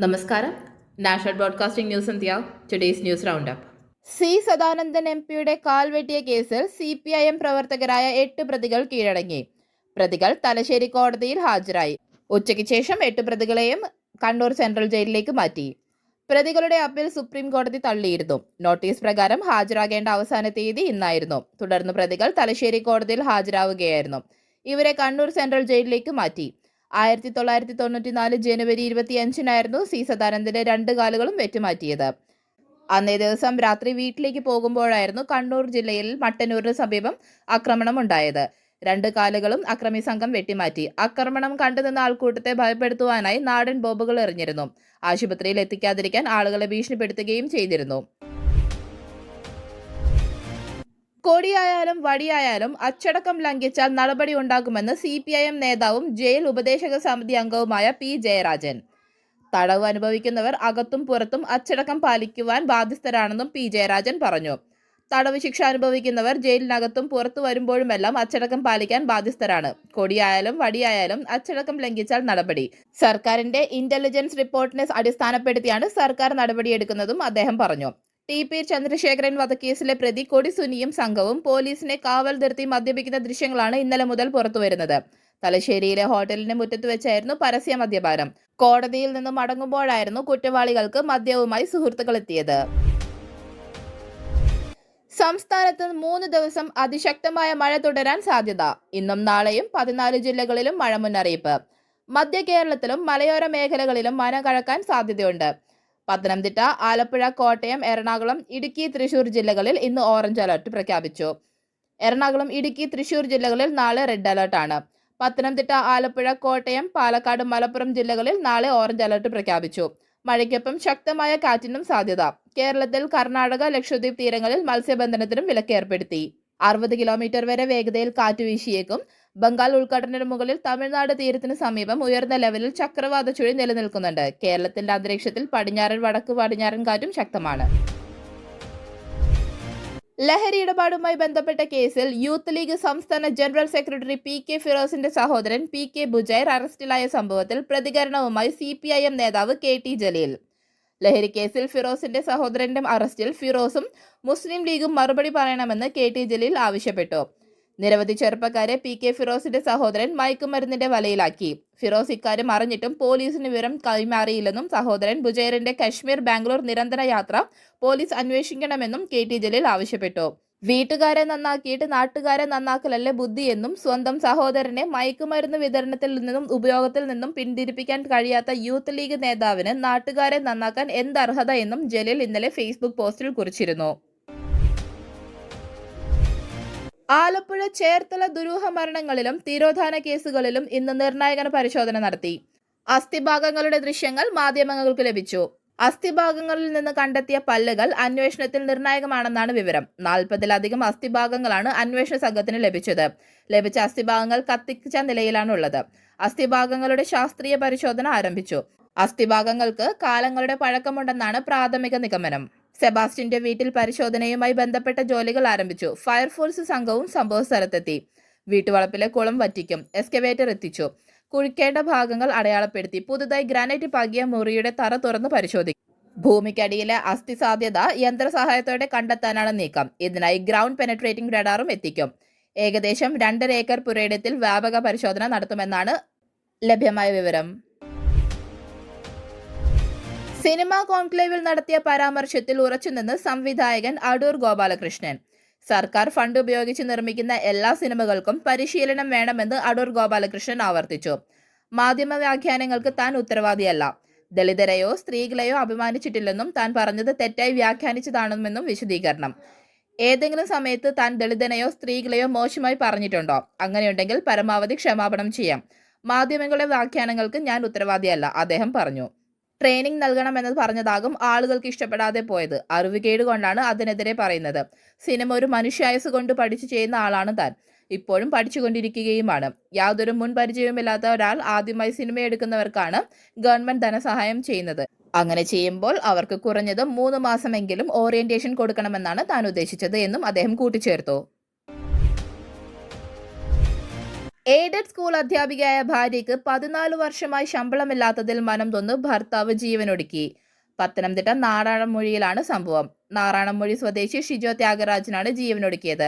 നമസ്കാരം. National broadcasting news India today's news round up. C Sadanandan എംപിയുടെ കാൽ വെട്ടിയ കേസിൽ CPIM പ്രവർത്തകരായ 8 പ്രതികൾ കീഴടങ്ങി. പ്രതികൾ തലശ്ശേരി കോടതിയിൽ ഹാജരായി. ഉച്ചയ്ക്ക് ശേഷം 8 പ്രതികളെയും കണ്ണൂർ സെൻട്രൽ ജയിലിലേക്ക് മാറ്റി. പ്രതികളുടെ അപ്പീൽ സുപ്രീം കോടതി തള്ളിയിരുന്നു. നോട്ടീസ് പ്രകാരം ഹാജരാകേണ്ട അവസാന തീയതി ഇന്നായിരുന്നു. തുടർന്ന് പ്രതികൾ തലശ്ശേരി കോടതിയിൽ ഹാജരാവുകയായിരുന്നു. ഇവരെ കണ്ണൂർ സെൻട്രൽ ജയിലിലേക്ക് മാറ്റി. 1994 ജനുവരി 25-നായിരുന്നു സി സദാനന്ദന്റെ 2 കാലുകളും വെട്ടുമാറ്റിയത്. അന്നേ ദിവസം രാത്രി വീട്ടിലേക്ക് പോകുമ്പോഴായിരുന്നു കണ്ണൂർ ജില്ലയിൽ മട്ടന്നൂരിന് സമീപം ആക്രമണം ഉണ്ടായത്. 2 കാലുകളും അക്രമി സംഘം വെട്ടിമാറ്റി. ആക്രമണം കണ്ടുനിന്ന ആൾക്കൂട്ടത്തെ ഭയപ്പെടുത്തുവാനായി നാടൻ ബോംബുകൾ എറിഞ്ഞിരുന്നു. ആശുപത്രിയിൽ എത്തിക്കാതിരിക്കാൻ ആളുകളെ ഭീഷണിപ്പെടുത്തുകയും ചെയ്തിരുന്നു. കൊടിയായാലും വടിയായാലും അച്ചടക്കം ലംഘിച്ചാൽ നടപടി ഉണ്ടാകുമെന്ന് CPIM നേതാവും ജയിൽ ഉപദേശക സമിതി അംഗവുമായ P. ജയരാജൻ. തടവ് അനുഭവിക്കുന്നവർ അകത്തും പുറത്തും അച്ചടക്കം പാലിക്കുവാൻ ബാധ്യസ്ഥരാണെന്നും P. ജയരാജൻ പറഞ്ഞു. തടവ് ശിക്ഷ അനുഭവിക്കുന്നവർ ജയിലിനകത്തും പുറത്തു വരുമ്പോഴുമെല്ലാം അച്ചടക്കം പാലിക്കാൻ ബാധ്യസ്ഥരാണ്. കൊടിയായാലും വടിയായാലും അച്ചടക്കം ലംഘിച്ചാൽ നടപടി. സർക്കാരിന്റെ ഇന്റലിജൻസ് റിപ്പോർട്ടിനെ അടിസ്ഥാനപ്പെടുത്തിയാണ് സർക്കാർ നടപടിയെടുക്കുന്നതും അദ്ദേഹം പറഞ്ഞു. TP ചന്ദ്രശേഖരൻ വധക്കേസിലെ പ്രതി കൊടിസുനിയും സംഘവും പോലീസിനെ കാവൽ നിർത്തി മദ്യപിക്കുന്ന ദൃശ്യങ്ങളാണ് ഇന്നലെ മുതൽ പുറത്തുവരുന്നത്. തലശ്ശേരിയിലെ ഹോട്ടലിന് മുറ്റത്ത് വെച്ചായിരുന്നു പരസ്യ മദ്യപാനം. കോടതിയിൽ നിന്നും മടങ്ങുമ്പോഴായിരുന്നു കുറ്റവാളികൾക്ക് മദ്യവുമായി സുഹൃത്തുക്കൾ എത്തിയത്. സംസ്ഥാനത്ത് 3 ദിവസം അതിശക്തമായ മഴ തുടരാൻ സാധ്യത. ഇന്നും നാളെയും 14 ജില്ലകളിലും മഴ മുന്നറിയിപ്പ്. മധ്യ കേരളത്തിലും മലയോര മേഖലകളിലും മന കഴക്കാൻ സാധ്യതയുണ്ട്. പത്തനംതിട്ട, ആലപ്പുഴ, കോട്ടയം, എറണാകുളം, ഇടുക്കി, തൃശൂർ ജില്ലകളിൽ ഇന്ന് ഓറഞ്ച് അലർട്ട് പ്രഖ്യാപിച്ചു. എറണാകുളം, ഇടുക്കി, തൃശൂർ ജില്ലകളിൽ നാളെ റെഡ് അലർട്ടാണ്. പത്തനംതിട്ട, ആലപ്പുഴ, കോട്ടയം, പാലക്കാട്, മലപ്പുറം ജില്ലകളിൽ നാളെ ഓറഞ്ച് അലർട്ട് പ്രഖ്യാപിച്ചു. മഴയ്ക്കൊപ്പം ശക്തമായ കാറ്റിനും സാധ്യത. കേരളത്തിൽ കർണാടക, ലക്ഷദ്വീപ് തീരങ്ങളിൽ മത്സ്യബന്ധനത്തിനും വിലക്ക് ഏർപ്പെടുത്തി. 60 കിലോമീറ്റർ വരെ വേഗതയിൽ കാറ്റ് വീശിയേക്കും. ബംഗാൾ ഉൾക്കടലിന് മുകളിൽ തമിഴ്നാട് തീരത്തിന് സമീപം ഉയർന്ന ലെവലിൽ ചക്രവാത ചുഴി നിലനിൽക്കുന്നുണ്ട്. കേരളത്തിന്റെ അന്തരീക്ഷത്തിൽ പടിഞ്ഞാറൻ വടക്ക് പടിഞ്ഞാറൻ കാറ്റും ശക്തമാണ്. ലഹരി ഇടപാടുമായി ബന്ധപ്പെട്ട കേസിൽ യൂത്ത് ലീഗ് സംസ്ഥാന ജനറൽ സെക്രട്ടറി PK ഫിറോസിന്റെ സഹോദരൻ PK ബുജൈർ അറസ്റ്റിലായ സംഭവത്തിൽ പ്രതികരണവുമായി CPIM നേതാവ് KT ജലീൽ. ലഹരി കേസിൽ ഫിറോസിന്റെ സഹോദരന്റെ അറസ്റ്റിൽ ഫിറോസും മുസ്ലിം ലീഗും മറുപടി പറയണമെന്ന് KT ജലീൽ ആവശ്യപ്പെട്ടു. നിരവധി ചെറുപ്പക്കാരെ PK ഫിറോസിന്റെ സഹോദരൻ മയക്കുമരുന്നിന്റെ വലയിലാക്കി. ഫിറോസ് ഇക്കാര്യം അറിഞ്ഞിട്ടും പോലീസിന് വിവരം കൈമാറിയില്ലെന്നും സഹോദരൻ ബുജൈറിന്റെ കശ്മീർ ബാംഗ്ലൂർ നിരന്തര യാത്ര പോലീസ് അന്വേഷിക്കണമെന്നും KT ജലീൽ ആവശ്യപ്പെട്ടു. വീട്ടുകാരെ നന്നാക്കിയിട്ട് നാട്ടുകാരെ നന്നാക്കലല്ലേ ബുദ്ധിയെന്നും സ്വന്തം സഹോദരനെ മയക്കുമരുന്ന് വിതരണത്തിൽ നിന്നും ഉപയോഗത്തിൽ നിന്നും പിന്തിരിപ്പിക്കാൻ കഴിയാത്ത യൂത്ത് ലീഗ് നേതാവിന് നാട്ടുകാരെ നന്നാക്കാൻ എന്തർഹത എന്നും ജലീൽ ഇന്നലെ ഫേസ്ബുക്ക് പോസ്റ്റിൽ കുറിച്ചിരുന്നു. ആലപ്പുഴ ചേർത്തല ദുരൂഹ മരണങ്ങളിലും തിരോധാന കേസുകളിലും ഇന്ന് നിർണായക പരിശോധന നടത്തി. അസ്ഥിഭാഗങ്ങളുടെ ദൃശ്യങ്ങൾ മാധ്യമങ്ങൾക്ക് ലഭിച്ചു. അസ്ഥിഭാഗങ്ങളിൽ നിന്ന് കണ്ടെത്തിയ പല്ലുകൾ അന്വേഷണത്തിൽ നിർണായകമാണെന്നാണ് വിവരം. 40-ലധികം അസ്ഥിഭാഗങ്ങളാണ് അന്വേഷണ സംഘത്തിന് ലഭിച്ചത്. ലഭിച്ച അസ്ഥിഭാഗങ്ങൾ കത്തിച്ച നിലയിലാണുള്ളത്. അസ്ഥിഭാഗങ്ങളുടെ ശാസ്ത്രീയ പരിശോധന ആരംഭിച്ചു. അസ്ഥിഭാഗങ്ങൾക്ക് കാലങ്ങളുടെ പഴക്കമുണ്ടെന്നാണ് പ്രാഥമിക നിഗമനം. സെബാസ്റ്റ്യന്റെ വീട്ടിൽ പരിശോധനയുമായി ബന്ധപ്പെട്ട ജോലികൾ ആരംഭിച്ചു. ഫയർഫോഴ്സ് സംഘവും സംഭവ സ്ഥലത്തെത്തി. വീട്ടുവളപ്പിലെ കുളം വറ്റിക്കും. എക്സ്കവേറ്റർ എത്തിച്ചു. കുഴിക്കേണ്ട ഭാഗങ്ങൾ അടയാളപ്പെടുത്തി. പുതുതായി ഗ്രാനൈറ്റ് പാകിയ മുറിയുടെ തറ തുറന്ന് പരിശോധിക്കും. ഭൂമിക്കടിയിലെ അസ്ഥി സാധ്യത യന്ത്രസഹായത്തോടെ കണ്ടെത്താനാണ് നീക്കം. ഇതിനായി ഗ്രൗണ്ട് പെനട്രേറ്റിംഗ് റഡാറും എത്തിക്കും. ഏകദേശം 2.5 ഏക്കർ പുരയിടത്തിൽ വ്യാപക പരിശോധന നടത്തുമെന്നാണ് ലഭ്യമായ വിവരം. സിനിമാ കോൺക്ലേവിൽ നടത്തിയ പരാമർശത്തിൽ ഉറച്ചുനിന്ന് സംവിധായകൻ അടൂർ ഗോപാലകൃഷ്ണൻ. സർക്കാർ ഫണ്ട് ഉപയോഗിച്ച് നിർമ്മിക്കുന്ന എല്ലാ സിനിമകൾക്കും പരിശീലനം വേണമെന്ന് അടൂർ ഗോപാലകൃഷ്ണൻ ആവർത്തിച്ചു. മാധ്യമ വ്യാഖ്യാനങ്ങൾക്ക് താൻ ഉത്തരവാദിയല്ല. ദളിതരെയോ സ്ത്രീകളെയോ അപമാനിച്ചിട്ടില്ലെന്നും താൻ പറഞ്ഞത് തെറ്റായി വ്യാഖ്യാനിച്ചതാണെന്നും വിശദീകരണം. ഏതെങ്കിലും സമയത്ത് താൻ ദളിതനെയോ സ്ത്രീകളെയോ മോശമായി പറഞ്ഞിട്ടുണ്ടോ? അങ്ങനെയുണ്ടെങ്കിൽ പരമാവധി ക്ഷമാപണം ചെയ്യാം. മാധ്യമങ്ങളുടെ വ്യാഖ്യാനങ്ങൾക്ക് ഞാൻ ഉത്തരവാദിയല്ല, അദ്ദേഹം പറഞ്ഞു. ട്രെയിനിങ് നൽകണമെന്ന് പറഞ്ഞതാകും ആളുകൾക്ക് ഇഷ്ടപ്പെടാതെ പോയത്. അറിവുകേട് കൊണ്ടാണ് അതിനെതിരെ പറയുന്നത്. സിനിമ ഒരു മനുഷ്യായുസ് കൊണ്ട് പഠിച്ചു ചെയ്യുന്ന ആളാണ് താൻ. ഇപ്പോഴും പഠിച്ചുകൊണ്ടിരിക്കുകയുമാണ്. യാതൊരു മുൻ പരിചയവുമില്ലാത്ത ഒരാൾ ആദ്യമായി സിനിമയെടുക്കുന്നവർക്കാണ് ഗവൺമെന്റ് ധനസഹായം ചെയ്യുന്നത്. അങ്ങനെ ചെയ്യുമ്പോൾ അവർക്ക് കുറഞ്ഞത് 3 മാസമെങ്കിലും ഓറിയന്റേഷൻ കൊടുക്കണമെന്നാണ് താൻ ഉദ്ദേശിച്ചത് എന്നും അദ്ദേഹം കൂട്ടിച്ചേർത്തു. എയ്ഡഡ് സ്കൂൾ അധ്യാപികയായ ഭാര്യയ്ക്ക് 14 വർഷമായി ശമ്പളമില്ലാത്തതിൽ മനം തൊന്ന് ഭർത്താവ് ജീവനൊടുക്കി. പത്തനംതിട്ട നാറാണംമൊഴിയിലാണ് സംഭവം. നാറാണംമൊഴി സ്വദേശി ഷിജോ ത്യാഗരാജനാണ് ജീവനൊടുക്കിയത്.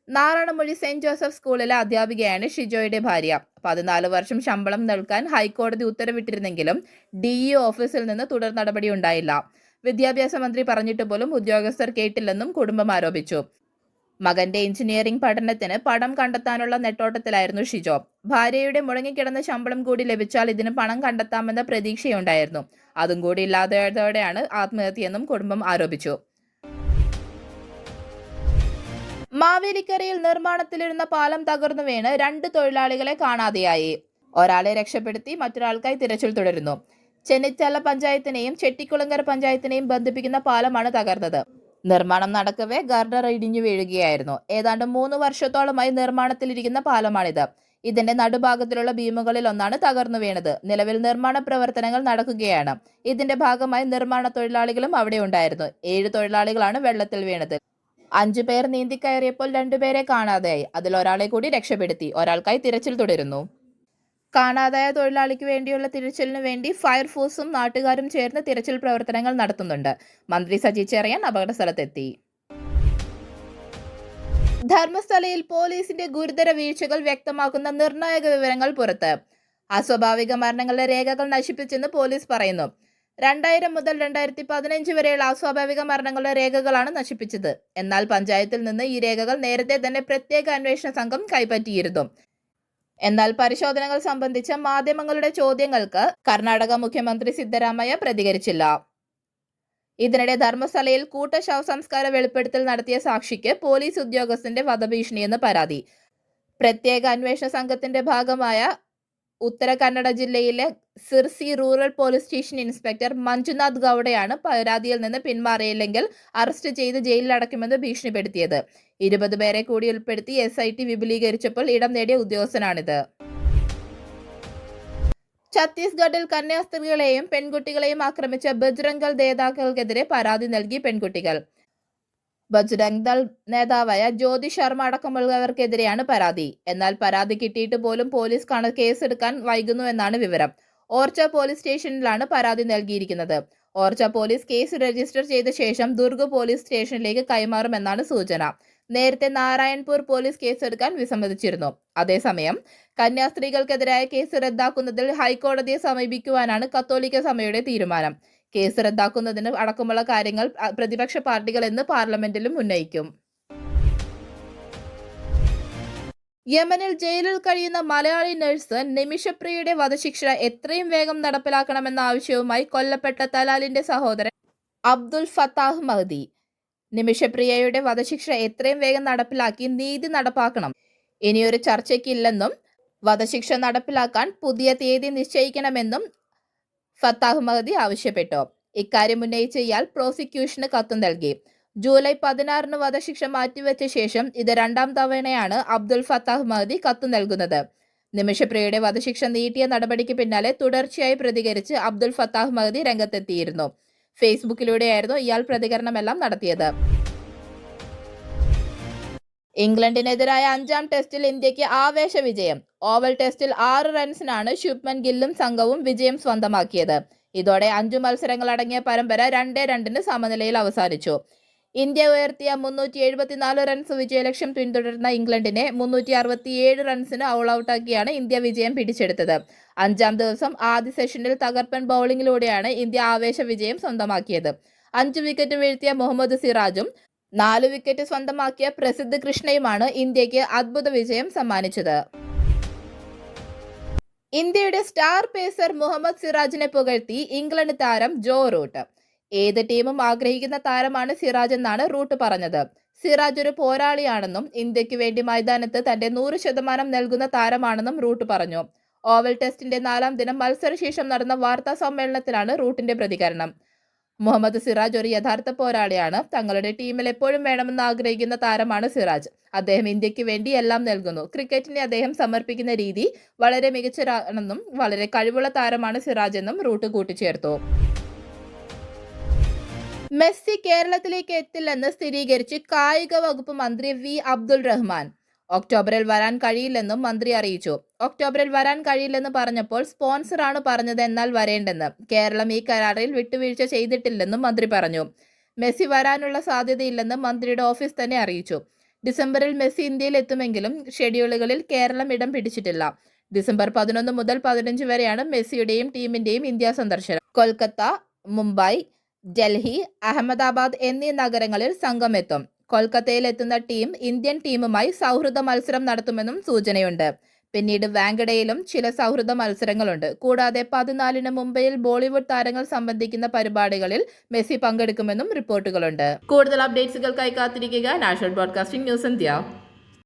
നാറാണംമൊഴി സെന്റ് ജോസഫ് സ്കൂളിലെ അധ്യാപികയാണ് ഷിജോയുടെ ഭാര്യ. 14 വർഷം ശമ്പളം നൽകാൻ ഹൈക്കോടതി ഉത്തരവിട്ടിരുന്നെങ്കിലും DEO ഓഫീസിൽ നിന്ന് തുടർ നടപടി ഉണ്ടായില്ല. വിദ്യാഭ്യാസ മന്ത്രി പറഞ്ഞിട്ട് പോലും ഉദ്യോഗസ്ഥർ കേട്ടില്ലെന്നും കുടുംബം ആരോപിച്ചു. മകന്റെ എഞ്ചിനീയറിംഗ് പഠനത്തിന് പണം കണ്ടെത്താനുള്ള നെട്ടോട്ടത്തിലായിരുന്നു ഷിജോ. ഭാര്യയുടെ മുടങ്ങിക്കിടന്ന ശമ്പളം കൂടി ലഭിച്ചാൽ ഇതിന് പണം കണ്ടെത്താമെന്ന പ്രതീക്ഷയുണ്ടായിരുന്നു. അതും കൂടി ഇല്ലാതായതോടെയാണ് ആത്മഹത്യയെന്നും കുടുംബം ആരോപിച്ചു. മാവേലിക്കരയിൽ നിർമ്മാണത്തിലിരുന്ന പാലം തകർന്നു വീണ് 2 തൊഴിലാളികളെ കാണാതെയായി. ഒരാളെ രക്ഷപ്പെടുത്തി മറ്റൊരാൾക്കായി തിരച്ചിൽ തുടരുന്നു. ചെന്നിത്തല പഞ്ചായത്തിനെയും ചെട്ടിക്കുളങ്ങര പഞ്ചായത്തിനെയും ബന്ധിപ്പിക്കുന്ന പാലമാണ് തകർന്നത്. നിർമ്മാണം നടക്കവേ ഗർഡർ ഇടിഞ്ഞു വീഴുകയായിരുന്നു. ഏതാണ്ട് 3 വർഷത്തോളമായി നിർമ്മാണത്തിലിരിക്കുന്ന പാലമാണിത്. ഇതിന്റെ നടുഭാഗത്തിലുള്ള ബീമുകളിൽ ഒന്നാണ് തകർന്നു വീണത്. നിലവിൽ നിർമ്മാണ പ്രവർത്തനങ്ങൾ നടക്കുകയാണ്. ഇതിന്റെ ഭാഗമായി നിർമ്മാണ തൊഴിലാളികളും അവിടെ ഉണ്ടായിരുന്നു. 7 തൊഴിലാളികളാണ് വെള്ളത്തിൽ വീണത്. 5 പേർ നീന്തിക്കയറിയപ്പോൾ 2 പേരെ കാണാതെയായി. അതിൽ ഒരാളെ കൂടി രക്ഷപ്പെടുത്തി. ഒരാൾക്കായി തിരച്ചിൽ തുടരുന്നു. കാണാതായ തൊഴിലാളിക്ക് വേണ്ടിയുള്ള തിരച്ചിലിനു വേണ്ടി ഫയർഫോഴ്സും നാട്ടുകാരും ചേർന്ന് തിരച്ചിൽ പ്രവർത്തനങ്ങൾ നടത്തുന്നുണ്ട്. മന്ത്രി സജി ചെറിയാൻ അപകട സ്ഥലത്തെത്തി. ധർമ്മസ്ഥലയിൽ പോലീസിന്റെ ഗുരുതര വീഴ്ചകൾ വ്യക്തമാക്കുന്ന നിർണായക വിവരങ്ങൾ പുറത്ത്. അസ്വാഭാവിക മരണങ്ങളുടെ രേഖകൾ നശിപ്പിച്ചെന്ന് പോലീസ് പറയുന്നു. 2000 മുതൽ 2015 വരെയുള്ള അസ്വാഭാവിക മരണങ്ങളുടെ രേഖകളാണ് നശിപ്പിച്ചത്. എന്നാൽ പഞ്ചായത്തിൽ നിന്ന് ഈ രേഖകൾ നേരത്തെ തന്നെ പ്രത്യേക അന്വേഷണ സംഘം കൈപ്പറ്റിയിരുന്നു. എന്നാൽ പരിശോധനകൾ സംബന്ധിച്ച മാധ്യമങ്ങളുടെ ചോദ്യങ്ങൾക്ക് കർണാടക മുഖ്യമന്ത്രി സിദ്ധരാമയ്യ പ്രതികരിച്ചില്ല. ഇതിനിടെ ധർമ്മസ്ഥലയിൽ കൂട്ട ശവസംസ്കാര വെളിപ്പെടുത്തൽ നടത്തിയ സാക്ഷിക്ക് പോലീസ് ഉദ്യോഗസ്ഥന്റെ വധഭീഷണിയെന്ന് പരാതി. പ്രത്യേക അന്വേഷണ സംഘത്തിന്റെ ഭാഗമായ ഉത്തര കന്നഡ ജില്ലയിലെ Sirsi rural police station inspector Manjunath ഗൌഡയാണ് പരാതിയിൽ നിന്ന് പിന്മാറിയില്ലെങ്കിൽ അറസ്റ്റ് ചെയ്ത് ജയിലിലടക്കുമെന്ന് ഭീഷണിപ്പെടുത്തിയത്. 20 പേരെ കൂടി ഉൾപ്പെടുത്തി SIT വിപുലീകരിച്ചപ്പോൾ ഇടം നേടിയ ഉദ്യോഗസ്ഥനാണിത്. ഛത്തീസ്ഗഡിൽ കന്യാസ്ത്രീകളെയും പെൺകുട്ടികളെയും ആക്രമിച്ച ബജ്രംഗ് ദൾ നേതാക്കൾക്കെതിരെ പരാതി നൽകി പെൺകുട്ടികൾ. ബജ്രംഗ് ദൾ നേതാവായ ജ്യോതി ശർമ്മ അടക്കമുള്ളവർക്കെതിരെയാണ് പരാതി. എന്നാൽ പരാതി കിട്ടിയിട്ട് പോലും പോലീസ് കേസെടുക്കാൻ വൈകുന്നുവെന്നാണ് വിവരം. ഓർച്ച പോലീസ് സ്റ്റേഷനിലാണ് പരാതി നൽകിയിരിക്കുന്നത്. ഓർച്ച പോലീസ് കേസ് രജിസ്റ്റർ ചെയ്ത ശേഷം ദുർഗ് പോലീസ് സ്റ്റേഷനിലേക്ക് കൈമാറുമെന്നാണ് സൂചന. നേരത്തെ നാരായൺപൂർ പോലീസ് കേസെടുക്കാൻ വിസമ്മതിച്ചിരുന്നു. അതേസമയം കന്യാസ്ത്രീകൾക്കെതിരായ കേസ് റദ്ദാക്കുന്നതിൽ ഹൈക്കോടതിയെ സമീപിക്കുവാനാണ് കത്തോലിക്ക സഭയുടെ തീരുമാനം. കേസ് റദ്ദാക്കുന്നതിന് അടക്കമുള്ള കാര്യങ്ങൾ പ്രതിപക്ഷ പാർട്ടികൾ ഇന്ന് പാർലമെന്റിലും ഉന്നയിക്കും. യമനിൽ ജയിലിൽ കഴിയുന്ന മലയാളി നഴ്സ് നിമിഷപ്രിയയുടെ വധശിക്ഷ എത്രയും വേഗം നടപ്പിലാക്കണമെന്ന ആവശ്യവുമായി കൊല്ലപ്പെട്ട തലാലിന്റെ സഹോദരൻ അബ്ദുൽ ഫത്താഹ് മഹ്ദി. നിമിഷപ്രിയയുടെ വധശിക്ഷ എത്രയും വേഗം നടപ്പിലാക്കി നീതി നടപ്പാക്കണം. ഇനിയൊരു ചർച്ചയ്ക്കില്ലെന്നും വധശിക്ഷ നടപ്പിലാക്കാൻ പുതിയ തീയതി നിശ്ചയിക്കണമെന്നും ഫത്താഹ് മഹ്ദി ആവശ്യപ്പെട്ടു. ഇക്കാര്യം ഉന്നയിച്ച ഇയാൾ പ്രോസിക്യൂഷന് കത്ത് നൽകി. ജൂലൈ 16 വധശിക്ഷ മാറ്റിവെച്ച ശേഷം ഇത് 2ാം തവണയാണ് അബ്ദുൽ ഫത്താഹ് മഹ്ദി കത്ത് നൽകുന്നത്. നിമിഷപ്രിയയുടെ വധശിക്ഷ നീട്ടിയ നടപടിക്ക് പിന്നാലെ തുടർച്ചയായി പ്രതികരിച്ച് അബ്ദുൽ ഫത്താഹ് മഹ്ദി രംഗത്തെത്തിയിരുന്നു. ഫേസ്ബുക്കിലൂടെയായിരുന്നു ഇയാൾ പ്രതികരണമെല്ലാം നടത്തിയത്. ഇംഗ്ലണ്ടിനെതിരായ 5ാം ടെസ്റ്റിൽ ഇന്ത്യക്ക് ആവേശ വിജയം. ഓവൽ ടെസ്റ്റിൽ 6 റൺസിനാണ് ശുഭ്മൻ ഗില്ലും സംഘവും വിജയം സ്വന്തമാക്കിയത്. ഇതോടെ 5 മത്സരങ്ങളടങ്ങിയ പരമ്പര 2-2 സമനിലയിൽ അവസാനിച്ചു. ഇന്ത്യ ഉയർത്തിയ 374 റൺസ് വിജയലക്ഷ്യം പിന്തുടർന്ന ഇംഗ്ലണ്ടിനെ 367 റൺസിന് ഓൾ ഔട്ടാക്കിയാണ് ഇന്ത്യ വിജയം പിടിച്ചെടുത്തത്. 5ാം ദിവസം ആദ്യ സെഷനിൽ തകർപ്പൻ ബൗളിംഗിലൂടെയാണ് ഇന്ത്യ ആവേശ വിജയം സ്വന്തമാക്കിയത്. 5 വിക്കറ്റ് വീഴ്ത്തിയ മുഹമ്മദ് സിറാജും 4 വിക്കറ്റ് സ്വന്തമാക്കിയ പ്രസിദ്ധ് കൃഷ്ണയുമാണ് ഇന്ത്യക്ക് അദ്ഭുത വിജയം സമ്മാനിച്ചത്. ഇന്ത്യയുടെ സ്റ്റാർ പേസർ മുഹമ്മദ് സിറാജിനെ പുകഴ്ത്തി ഇംഗ്ലണ്ട് താരം ജോ റൂട്ട്. ഏത് ടീമും ആഗ്രഹിക്കുന്ന താരമാണ് സിറാജ് എന്നാണ് റൂട്ട് പറഞ്ഞത്. സിറാജ് ഒരു പോരാളിയാണെന്നും ഇന്ത്യക്ക് വേണ്ടി മൈതാനത്ത് തന്റെ 100% നൽകുന്ന താരമാണെന്നും റൂട്ട് പറഞ്ഞു. ഓവൽ ടെസ്റ്റിന്റെ 4ാം ദിനം മത്സരശേഷം നടന്ന വാർത്താ സമ്മേളനത്തിലാണ് റൂട്ടിന്റെ പ്രതികരണം. മുഹമ്മദ് സിറാജ് ഒരു യഥാർത്ഥ പോരാളിയാണ്. തങ്ങളുടെ ടീമിൽ എപ്പോഴും വേണമെന്ന് ആഗ്രഹിക്കുന്ന താരമാണ് സിറാജ്. അദ്ദേഹം ഇന്ത്യക്ക് വേണ്ടി എല്ലാം നൽകുന്നു. ക്രിക്കറ്റിനെ അദ്ദേഹം സമർപ്പിക്കുന്ന രീതി വളരെ മികച്ചതാണെന്നും വളരെ കഴിവുള്ള താരമാണ് സിറാജ് എന്നും റൂട്ട് കൂട്ടിച്ചേർത്തു. മെസ്സി കേരളത്തിലേക്ക് എത്തില്ലെന്ന് സ്ഥിരീകരിച്ച് കായിക വകുപ്പ് മന്ത്രി വി അബ്ദുൾ റഹ്മാൻ. ഒക്ടോബറിൽ വരാൻ കഴിയില്ലെന്നും മന്ത്രി അറിയിച്ചു. ഒക്ടോബറിൽ വരാൻ കഴിയില്ലെന്ന് പറഞ്ഞപ്പോൾ സ്പോൺസറാണ് പറഞ്ഞത് എന്നാൽ വരേണ്ടെന്ന്. കേരളം ഈ കരാറിൽ വിട്ടുവീഴ്ച ചെയ്തിട്ടില്ലെന്നും മന്ത്രി പറഞ്ഞു. മെസ്സി വരാനുള്ള സാധ്യതയില്ലെന്ന് മന്ത്രിയുടെ ഓഫീസ് തന്നെ അറിയിച്ചു. ഡിസംബറിൽ മെസ്സി ഇന്ത്യയിൽ എത്തുമെങ്കിലും ഷെഡ്യൂളുകളിൽ കേരളം ഇടം പിടിച്ചിട്ടില്ല. ഡിസംബർ 11 മുതൽ 15 വരെയാണ് മെസ്സിയുടെയും ടീമിന്റെയും ഇന്ത്യ സന്ദർശനം. കൊൽക്കത്ത, മുംബൈ, ഡൽഹി, അഹമ്മദാബാദ് എന്നീ നഗരങ്ങളിൽ സംഘം എത്തും. കൊൽക്കത്തയിൽ എത്തുന്ന ടീം ഇന്ത്യൻ ടീമുമായി സൗഹൃദ മത്സരം നടത്തുമെന്നും സൂചനയുണ്ട്. പിന്നീട് വാങ്കഡയിലും ചില സൗഹൃദ മത്സരങ്ങളുണ്ട്. കൂടാതെ 14-ന് മുംബൈയിൽ ബോളിവുഡ് താരങ്ങൾ സംബന്ധിക്കുന്ന പരിപാടികളിൽ മെസ്സി പങ്കെടുക്കുമെന്നും റിപ്പോർട്ടുകളുണ്ട്. കൂടുതൽ അപ്ഡേറ്റ്സുകൾക്കായി കാത്തിരിക്കുക നാഷണൽ ബ്രോഡ്കാസ്റ്റിംഗ് ന്യൂസ് ഇന്ത്യ.